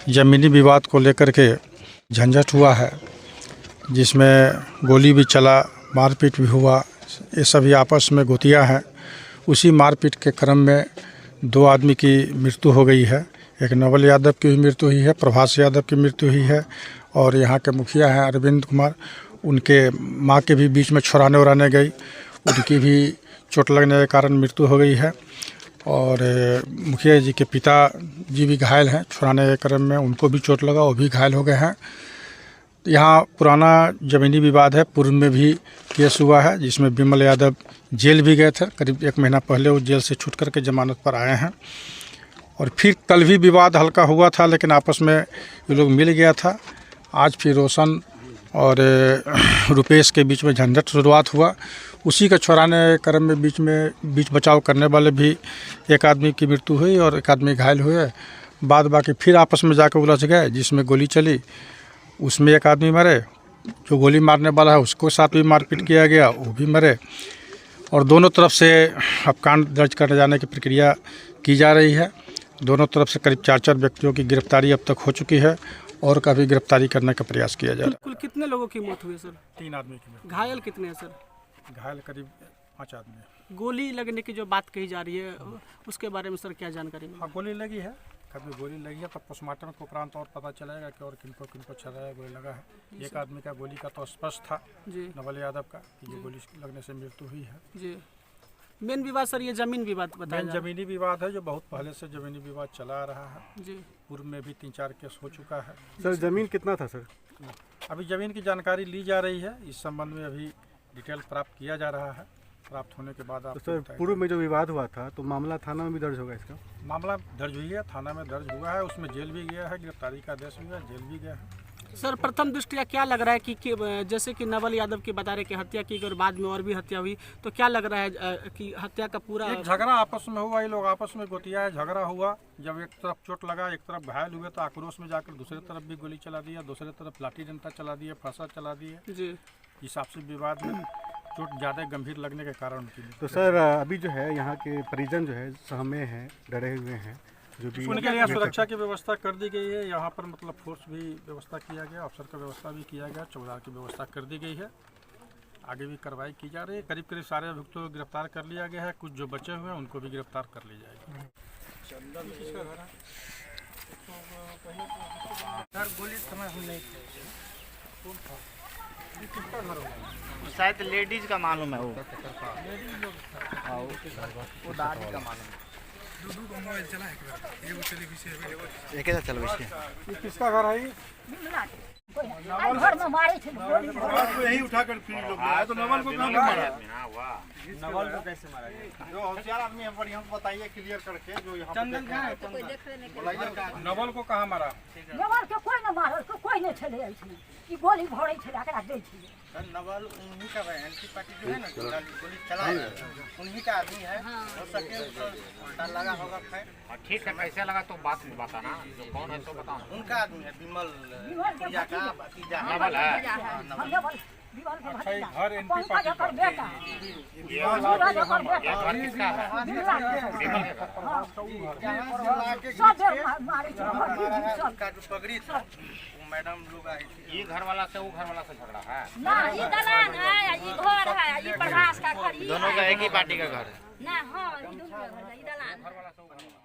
ज़मीनी विवाद को लेकर के झंझट हुआ है, जिसमें गोली भी चला, मारपीट भी हुआ। ये सभी आपस में गोतियाँ हैं। उसी मारपीट के क्रम में 2 आदमी की मृत्यु हो गई है। एक नवल यादव की भी मृत्यु हुई है, प्रभास यादव की मृत्यु हुई है, और यहाँ के मुखिया हैं अरविंद कुमार, उनके माँ के भी बीच में छुड़ाने उड़ाने गई, उनकी भी चोट लगने के कारण मृत्यु हो गई है। और मुखिया जी के पिता जी भी घायल हैं, छुड़ाने के क्रम में उनको भी चोट लगा, वो भी घायल हो गए हैं। यहाँ पुराना ज़मीनी विवाद है, पूर्व में भी केस हुआ है, जिसमें विमल यादव जेल भी गए थे। करीब 1 महीना पहले वो जेल से छूट करके जमानत पर आए हैं। और फिर कल भी विवाद हल्का हुआ था, लेकिन आपस में ये लोग मिल गया था। आज फिर रोशन और रुपेश के बीच में झंझट शुरुआत हुआ। उसी का छुड़ाने क्रम में बीच बचाव करने वाले भी एक आदमी की मृत्यु हुई और एक आदमी घायल हुए। बाद बाकी फिर आपस में जाकर उलझ गए, जिसमें गोली चली, उसमें एक आदमी मरे, जो गोली मारने वाला है उसको साथ भी मारपीट किया गया, वो भी मरे। और दोनों तरफ से अब कांड दर्ज करने जाने की प्रक्रिया की जा रही है। दोनों तरफ से करीब 4 व्यक्तियों की गिरफ्तारी अब तक हो चुकी है, और काफ़ी गिरफ्तारी करने का प्रयास किया जा रहा है। कुल कितने लोगों की मौत हुई सर? 3 आदमी की मौत। घायल कितने हैं सर? घायल करीब 5 आदमी। गोली लगने की जो बात कही जा रही है, उसके बारे में सर क्या जानकारी मिली? हाँ, गोली लगी है, कभी गोली लगी है, पर पोस्टमार्टम के उपरांत और पता चलेगा कि और किनको किनको गोली लगा है। एक आदमी का गोली का तो स्पष्ट था जी, नवल यादव का, कि ये गोली लगने से मृत्यु हुई है जी। मेन विवाद सर ये जमीन विवाद बताया जा रहा है। जमीनी विवाद है, जो बहुत पहले से जमीनी विवाद चला आ रहा है जी। पूर्व में भी 3-4 केस हो चुका है। सर जमीन कितना था सर? अभी जमीन की जानकारी ली जा रही है, इस संबंध में अभी डिटेल प्राप्त किया जा रहा है। प्राप्त होने के बाद आप सर पूर्व में जो विवाद हुआ था, तो मामला थाना में भी दर्ज होगा इसका? मामला दर्ज हुई है, थाना में दर्ज हुआ है, उसमें जेल भी गया है, गिरफ्तारी का आदेश भी है, जेल भी गया है। सर प्रथम दृष्टिया क्या लग रहा है कि जैसे कि नवल यादव की बता रहे कि हत्या की और बाद में और भी हत्या हुई, तो क्या लग रहा है कि हत्या का पूरा एक झगड़ा आपस में हुआ, ये लोग आपस में गोतिया है, झगड़ा हुआ। जब एक तरफ चोट लगा, एक तरफ घायल हुए, तो आक्रोश में जाकर दूसरी तरफ भी गोली चला दिया, दूसरी तरफ लाठी डंडा चला दिया, फांसा चला दिए जी। इस आपसी विवाद में चोट ज़्यादा गंभीर लगने के कारण। तो सर अभी जो है यहाँ के परिजन जो है सहमे हैं, डरे हुए हैं, जो भी उनके लिए सुरक्षा की व्यवस्था कर दी गई है। यहाँ पर मतलब फोर्स भी व्यवस्था किया गया, अफसर का व्यवस्था भी किया गया, चौकीदार की व्यवस्था कर दी गई है। आगे भी कार्रवाई की जा रही है। करीब करीब सारे अभियुक्तों को गिरफ्तार कर लिया गया है, कुछ जो बचे हुए हैं उनको भी गिरफ्तार कर ली जाएगी। गोली समय हम नहीं शायद लेडीज का मालूम है, वो दादी का मालूम है। मोबाइल चला एक चलो इसके किसका घर है? घर में मारे थे को यही उठाकर फिर लोग आए, तो नवल को कहां मारा? नवल को कैसे मारा गया? जो होशियार आदमी है बढ़िया बताइए क्लियर करके, जो यहाँ चंदन नवल को कहाँ मारा? नवल के कोई न मारल, कोई नहीं चले ऐसे कि गोली भरे थे, एकरा दे थे। नवल उन्हीं का है, एंटी पार्टी जो है ना, गोली चलाया उन्हीं का आदमी है। हो सके डर लगा होगा खैर। ठीक है, कैसे लगा तो बात में बताना, जो कौन है तो बताओ। उनका आदमी है विमल का भतीजा नवल है। अच्छा, ये घर एंटी पार्टी का बेटा घर किसका है? विमल के घर। सब मारे थे। उनका जो पगड़ी था मैडम लोग आई थी। ये घर वाला से वो घर वाला से झगड़ा है? ना ये दलान है, ये घर है, ये प्रभास का घर, दोनों का एक ही पार्टी का घर है ना। हाँ, ये दोनों का घर है, ये दलान। घर वाला से वो घर वाला।